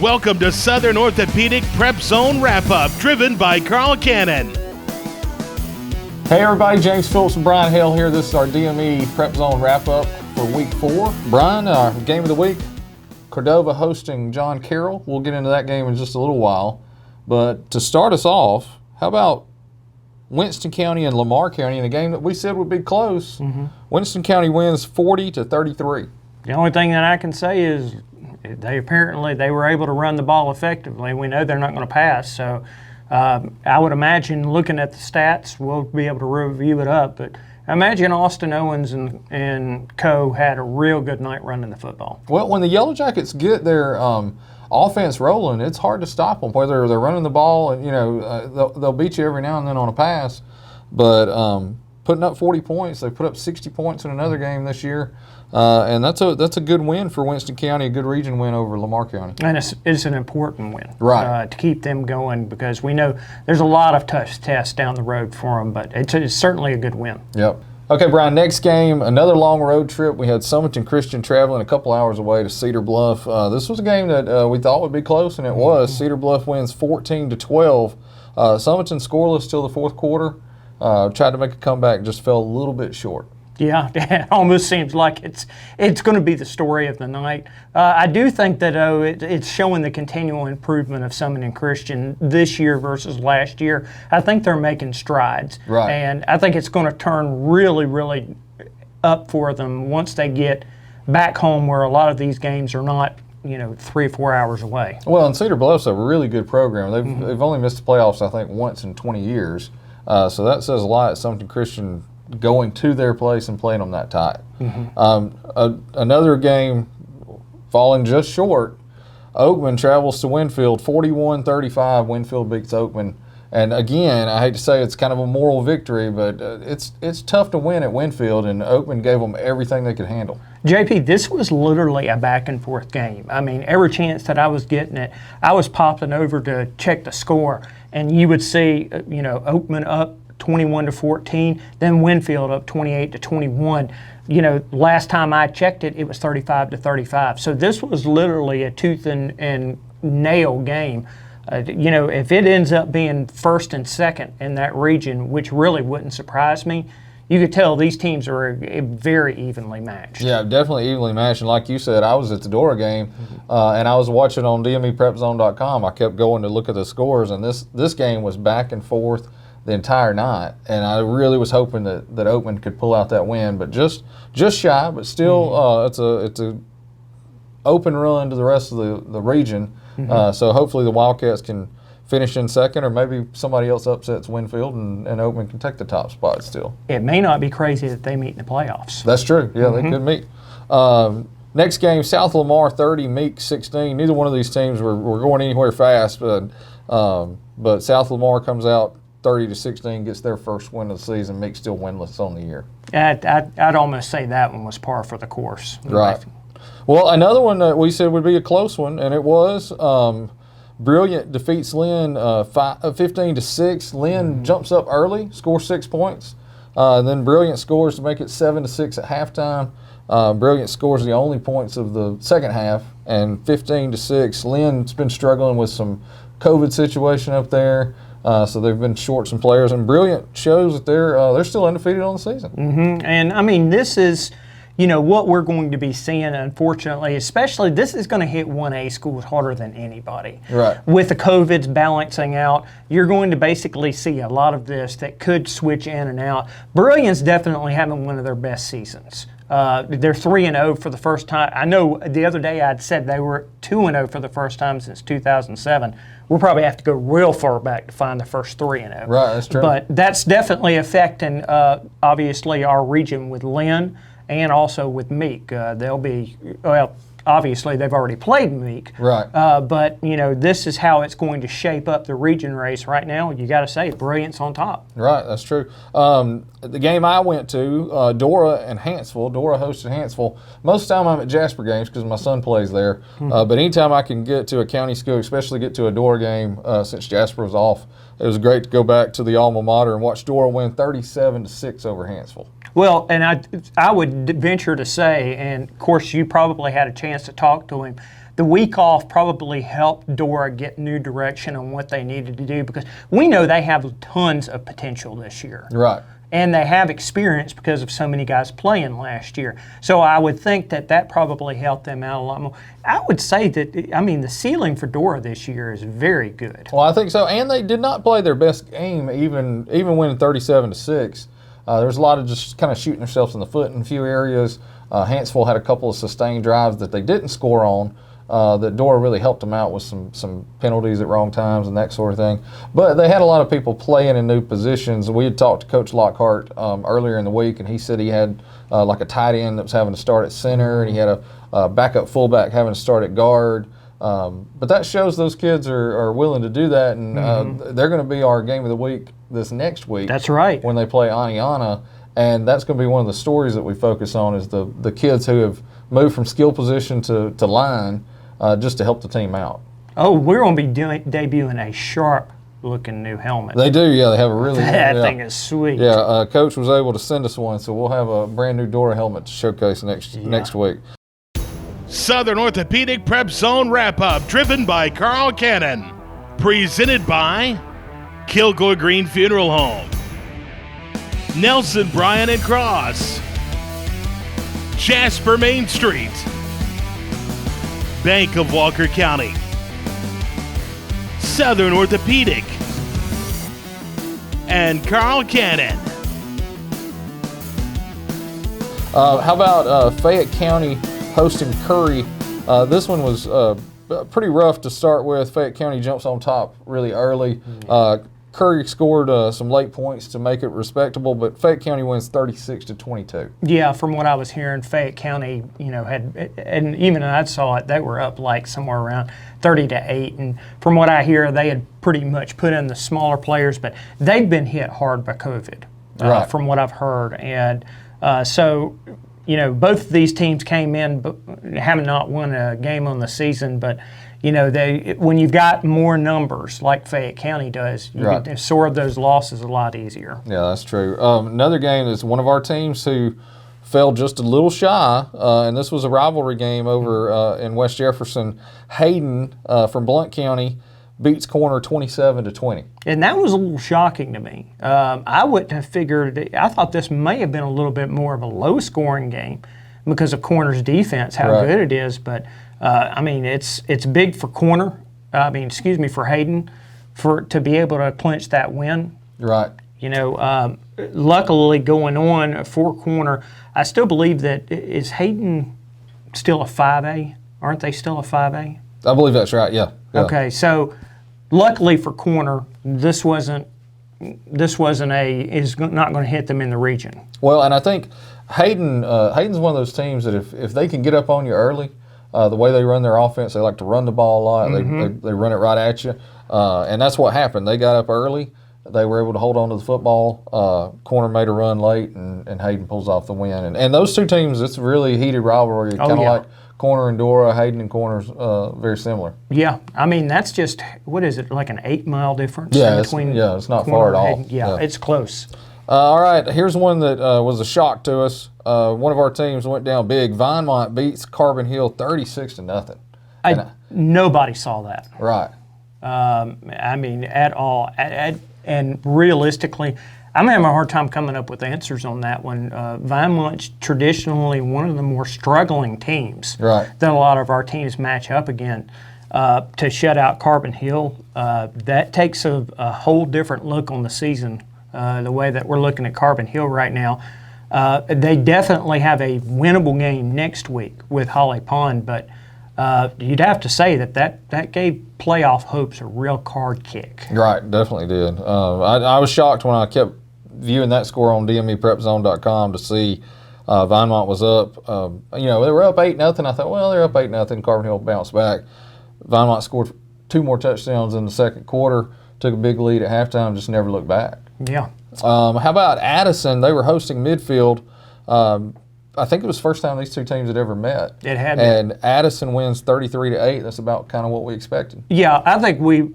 Welcome to Southern Orthopedic PrepZone Wrap-Up, driven by Carl Cannon. Hey everybody, James Phillips and Bryan Hale here. This is our DME PrepZone Wrap-Up for Week 4. Bryan, our game of the week, Cordova hosting John Carroll. We'll get into that game in just a little while. But to start us off, how about Winston County and LAMAR County in a game that we said would be close? Winston County wins 40-33. The only thing that I can say is they were able to run the ball effectively. We know they're not going to pass, so I would imagine, looking at the stats, we'll be able to review it up, but I imagine Austin Owens and co. had a real good night running the football. Well, when the Yellow Jackets get their offense rolling, it's hard to stop them. Whether they're running the ball, and they'll beat you every now and then on a pass, but putting up 40 points, they put up 60 points in another game this year, and that's a good win for Winston County, a good region win over LAMAR County. And it's an important win, right, to keep them going, because we know there's a lot of tough tests down the road for them, but it's certainly a good win. Yep. Okay, Bryan, next game, another long road trip. We had SUMITON Christian traveling a couple hours away to Cedar Bluff. This was a game that we thought would be close, and it was. Cedar Bluff wins 14-12. SUMITON scoreless till the fourth quarter. Tried to make a comeback, just fell a little bit short. Yeah, it almost seems like it's going to be the story of the night. I do think that it's showing the continual improvement of SUMITON Christian this year versus last year. I think they're making strides, right, and I think it's going to turn really, really up for them once they get back home, where a lot of these games are not 3 or 4 hours away. Well, and Cedar Bluff's a really good program. They've only missed the playoffs, I think, once in 20 years. So that says a lot at SUMITON Christian going to their place and playing them that tight. Another game falling just short, OAKMAN travels to WINFIELD, 41-35. WINFIELD beats OAKMAN. And again, I hate to say it's kind of a moral victory, but it's tough to win at WINFIELD, and OAKMAN gave them everything they could handle. JP, this was literally a back-and-forth game. I mean, every chance that I was getting it, I was popping over to check the score, and you would see, OAKMAN up 21-14, then WINFIELD up 28-21. Last time I checked it, it was 35-35. So this was literally a tooth and nail game. If it ends up being first and second in that region, which really wouldn't surprise me, you could tell these teams are very evenly matched. Yeah, definitely evenly matched. And like you said, I was at the DORA game, and I was watching on DMEPrepZone.com. I kept going to look at the scores, and this game was back and forth the entire night. And I really was hoping that OAKMAN could pull out that win, but just shy. But still, it's a open run to the rest of the region. So hopefully the Wildcats can finish in second, or maybe somebody else upsets WINFIELD and OAKMAN can take the top spot still. It may not be crazy that they meet in the playoffs. That's true. Yeah, they could meet. Next game, South LAMAR 30, MEEK 16. Neither one of these teams were going anywhere fast, but South LAMAR comes out 30-16, gets their first win of the season. MEEK still winless on the year. I'd almost say that one was par for the course. Right. Well, another one that we said would be a close one, and it was. Brilliant defeats Lynn 15-6. Lynn jumps up early, scores 6 points. Then Brilliant scores to make it 7-6 at halftime. Brilliant scores the only points of the second half, and 15-6. Lynn's been struggling with some COVID situation up there, so they've been short some players. And Brilliant shows that they're still undefeated on the season. And I mean, this is what we're going to be seeing, unfortunately, especially this is going to hit 1A schools harder than anybody. Right. With the COVIDs balancing out, you're going to basically see a lot of this that could switch in and out. Brilliant's definitely having one of their best seasons. They're 3-0 for the first time. I know the other day I'd said they were 2-0 for the first time since 2007. We'll probably have to go real far back to find the first 3-0. Right, that's true. But that's definitely affecting, obviously, our region with Lynn, and also with MEEK. They'll be, obviously they've already played MEEK. Right. But, this is how it's going to shape up the region race right now. You got to say, Brilliant's on top. Right, that's true. The game I went to, Dora and HANCEVILLE. Dora hosted HANCEVILLE. Most of the time I'm at Jasper games because my son plays there. But anytime I can get to a county school, especially get to a Dora game since Jasper was off, it was great to go back to the alma mater and watch Dora win 37-6 over HANCEVILLE. Well, and I would venture to say, and of course you probably had a chance to talk to him, the week off probably helped DORA get new direction on what they needed to do, because we know they have tons of potential this year. Right. And they have experience because of so many guys playing last year. So I would think that probably helped them out a lot more. I would say that, I mean, the ceiling for DORA this year is very good. Well, I think so. And they did not play their best game, even winning 37-6. There was a lot of just kind of shooting themselves in the foot in a few areas. HANCEVILLE had a couple of sustained drives that they didn't score on. That DORA really helped them out with some penalties at wrong times and that sort of thing. But they had a lot of people playing in new positions. We had talked to Coach Lockhart earlier in the week, and he said he had like a tight end that was having to start at center, and he had a backup fullback having to start at guard. But that shows those kids are willing to do that, and they're going to be our game of the week this next week. That's right. When they play Aniana, and that's going to be one of the stories that we focus on, is the kids who have moved from skill position to line, just to help the team out. Oh, we're going to be debuting a sharp-looking new helmet. They do, yeah. They have a really that thing is sweet. Yeah, Coach was able to send us one, so we'll have a brand new DORA helmet to showcase next week. Southern Orthopedic Prep Zone Wrap-Up, driven by Carl Cannon. Presented by Kilgore Green Funeral Home, Nelson, Bryan and Cross, Jasper Main Street, Bank of Walker County, Southern Orthopedic, and Carl Cannon. How about Fayette County hosting Curry? This one was pretty rough to start with. Fayette County jumps on top really early. Curry scored some late points to make it respectable, but Fayette County wins 36-22. Yeah, from what I was hearing, Fayette County, had, and even I saw it, they were up like somewhere around 30-8. And from what I hear, they had pretty much put in the smaller players, but they've been hit hard by COVID, right, from what I've heard. And so, both of these teams came in, but having not won a game on the season, but when you've got more numbers like Fayette County does, you can absorb those losses a lot easier. Yeah, that's true. Another game is one of our teams who fell just a little shy, and this was a rivalry game over in West Jefferson. Hayden from Blount County beats Corner 27-20. And that was a little shocking to me. I wouldn't have figured. I thought this may have been a little bit more of a low-scoring game because of Corner's defense, how good it is, but. It's big for Corner. For Hayden, to be able to clinch that win. Right. Luckily going on for Corner, I still believe that is Hayden still a 5A? Aren't they still a 5A? I believe that's right. Yeah. Okay, so luckily for Corner, this wasn't is not going to hit them in the region. Well, and I think Hayden's one of those teams that if they can get up on you early. The way they run their offense, they like to run the ball a lot. They run it right at you. And that's what happened. They got up early. They were able to hold on to the football. Corner made a run late, and Hayden pulls off the win. And those two teams, it's a really heated rivalry, kind of like Corner and DORA. Hayden and Corner's very similar. Yeah. That's just, what is it, like an 8-mile difference between it's not Corner far at all. Hayden? Yeah, it's close. All right, here's one that was a shock to us. One of our teams went down big. VINEMONT beats Carbon Hill 36-0. Nobody saw that. Right. At all. And realistically, I'm having a hard time coming up with answers on that one. VINEMONT's traditionally one of the more struggling teams that a lot of our teams match up against. To shut out Carbon Hill, that takes a whole different look on the season. The way that we're looking at Carbon Hill right now. They definitely have a winnable game next week with Holly Pond, but you'd have to say that gave playoff hopes a real card kick. Right, definitely did. I was shocked when I kept viewing that score on DMEPrepZone.com to see VINEMONT was up. They were up 8-0. I thought, well, they're up 8-0. Carbon Hill bounced back. VINEMONT scored 2 more touchdowns in the second quarter, took a big lead at halftime, just never looked back. Yeah. How about Addison? They were hosting Midfield. I think it was the first time these two teams had ever met. It had been. And Addison wins 33-8. That's about kind of what we expected. Yeah, I think we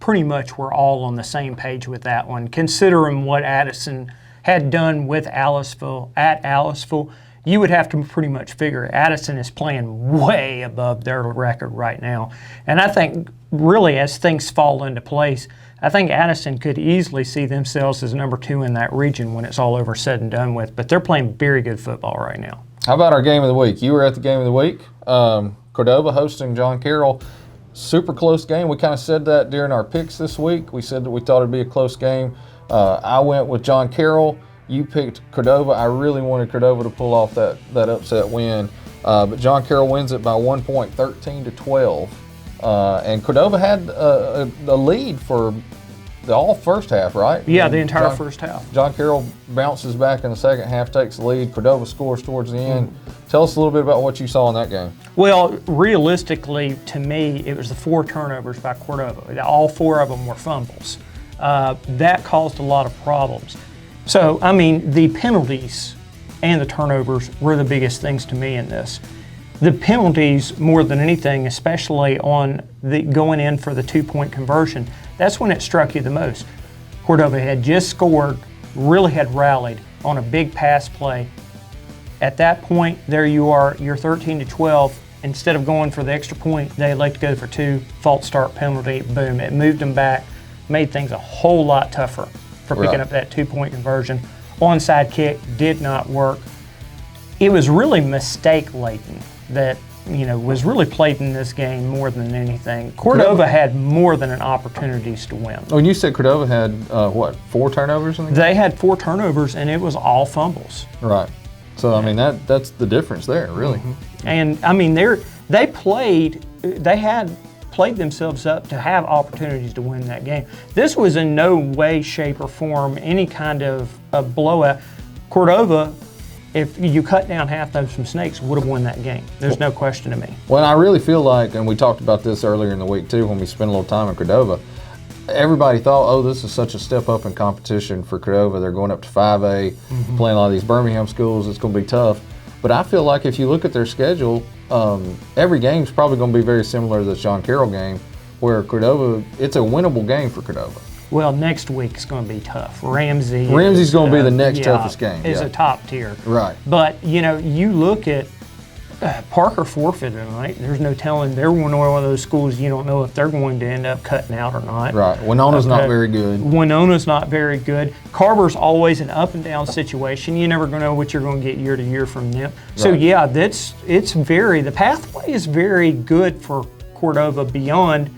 pretty much were all on the same page with that one. Considering what Addison had done with Aliceville at Aliceville, you would have to pretty much figure Addison is playing way above their record right now. And I think really as things fall into place, I think Addison could easily see themselves as number 2 in that region when it's all over said and done with. But they're playing very good football right now. How about our game of the week? You were at the game of the week. Cordova hosting John Carroll. Super close game. We kind of said that during our picks this week. We said that we thought it'd be a close game. I went with John Carroll. You picked Cordova. I really wanted Cordova to pull off that upset win. But John Carroll wins it by 1 point, 13-12. And Cordova had a lead for the all first half, right? Yeah, the entire first half. John Carroll bounces back in the second half, takes the lead. Cordova scores towards the end. Tell us a little bit about what you saw in that game. Well, realistically, to me, it was the 4 turnovers by Cordova. All 4 of them were fumbles. That caused a lot of problems. So, I mean, the penalties and the turnovers were the biggest things to me in this. The penalties, more than anything, especially on the going in for the 2-point conversion, that's when it struck you the most. Cordova had just scored, really had rallied on a big pass play. At that point, there you are, you're 13-12. Instead of going for the extra point, they elect to go for 2, false start penalty, boom. It moved them back, made things a whole lot tougher for picking up that 2-point conversion. Onside kick did not work. It was really mistake-laden that was really played in this game more than anything. Cordova had more than an opportunities to win. Oh, and you said Cordova had, 4 turnovers in the game? They had 4 turnovers, and it was all fumbles. Right. So, I mean, that's the difference there, really. And, I mean, they had played themselves up to have opportunities to win that game. This was in no way, shape, or form any kind of a blowout. Cordova, if you cut down half those from snakes, would have won that game. There's no question to me. Well, I really feel like, and we talked about this earlier in the week too when we spent a little time in Cordova, everybody thought, oh, this is such a step up in competition for Cordova. They're going up to 5A, playing a lot of these Birmingham schools. It's going to be tough. But I feel like if you look at their schedule, every game's probably going to be very similar to the John Carroll game, where Cordova, it's a winnable game for Cordova. Well, next week is going to be tough. Ramsey's going to be the next toughest game. Is a top tier. Right. But, you look at Parker forfeited tonight. There's no telling. They're one of those schools you don't know if they're going to end up cutting out or not. Right. Winona's not very good. Winona's not very good. Carver's always an up and down situation. You never going to know what you're going to get year to year from them. So, yeah, the pathway is very good for Cordova beyond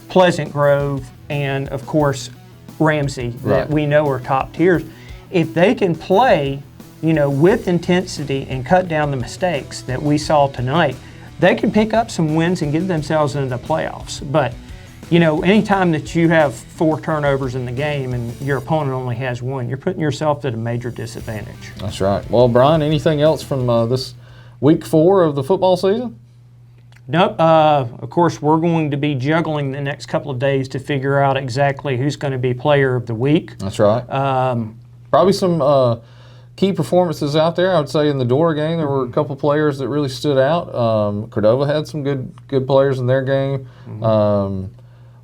Pleasant Grove and, of course, Ramsey that we know are top tiers. If they can play, with intensity and cut down the mistakes that we saw tonight, they can pick up some wins and get themselves into the playoffs. But, anytime that you have 4 turnovers in the game and your opponent only has 1, you're putting yourself at a major disadvantage. That's right. Well, Bryan, anything else from this week 4 of the football season? Nope. Of course, we're going to be juggling the next couple of days to figure out exactly who's going to be player of the week. That's right. Probably some key performances out there. I would say in the DORA game, there were a couple players that really stood out. Cordova had some good players in their game.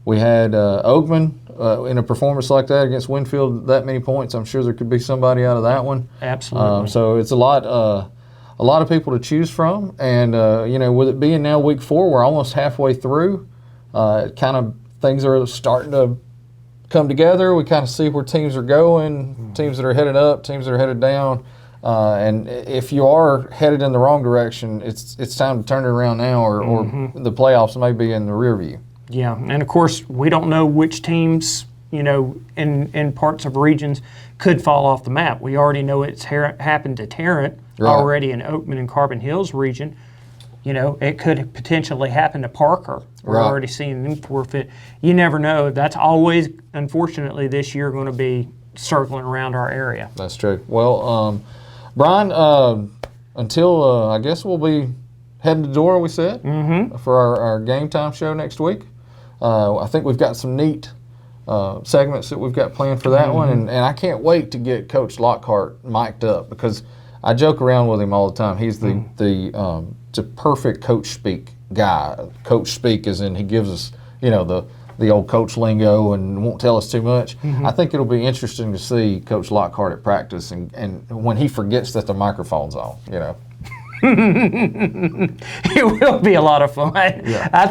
We had OAKMAN in a performance like that against WINFIELD, that many points. I'm sure there could be somebody out of that one. Absolutely. So it's a lot of people to choose from, and with it being now week 4, we're almost halfway through. Things are starting to come together. We kind of see where teams are going, teams that are headed up, teams that are headed down, and if you are headed in the wrong direction, it's time to turn it around now, or the playoffs may be in the rear view. Yeah, and of course we don't know which teams in parts of regions could fall off the map. We already know it's happened to Tarrant. Already in OAKMAN and Carbon Hills region. It could potentially happen to Parker. We're already seeing them forfeit. You never know. That's always, unfortunately, this year going to be circling around our area. That's true. Well, Bryan, until I guess we'll be heading to DORA, we said, for our game time show next week. I think we've got some neat segments that we've got planned for that one, and I can't wait to get Coach Lockhart mic'd up, because I joke around with him all the time. He's the perfect coach speak guy. Coach speak as in he gives us, the old coach lingo and won't tell us too much. I think it'll be interesting to see Coach Lockhart at practice and when he forgets that the microphone's on, It will be a lot of fun. Yeah. I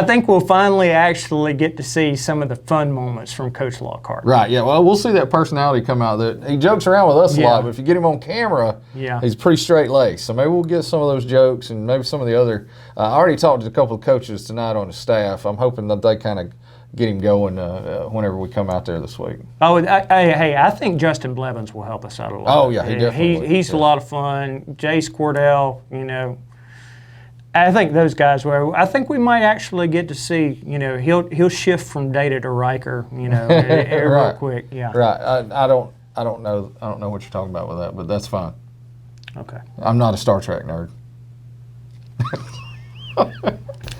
think we'll finally actually get to see some of the fun moments from Coach Lockhart. Right, yeah. Well, we'll see that personality come out. That he jokes around with us a Yeah. lot, but if you get him on camera, Yeah. he's pretty straight-laced. So maybe we'll get some of those jokes and maybe some of the other. I already talked to a couple of coaches tonight on the staff. I'm hoping that they kind of get him going whenever we come out there this week. Oh, hey, I think Justin Blevins will help us out a lot. Oh, yeah, he definitely would. He's a Yeah. lot of fun. Jace Cordell, you know. I think those guys were. I think we might actually get to see. You know, he'll shift from Data to Riker. You know, real Right. quick. Yeah. Right. I don't know what you're talking about with that, but that's fine. Okay. I'm not a Star Trek nerd.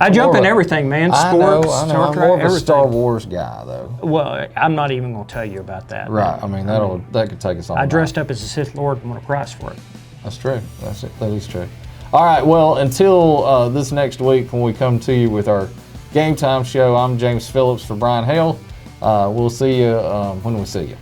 I jump in everything, man. Sports, I know. Star I'm Trek, more of a everything. Star Wars guy, though. Well, I'm not even going to tell you about that. Right. I mean, that could take us all I night. dressed up as a Sith Lord and won a prize for it. That's true. That is true. All right. Well, until this next week when we come to you with our Game Time show, I'm James Phillips for Bryan Hale. We'll see you when we see you.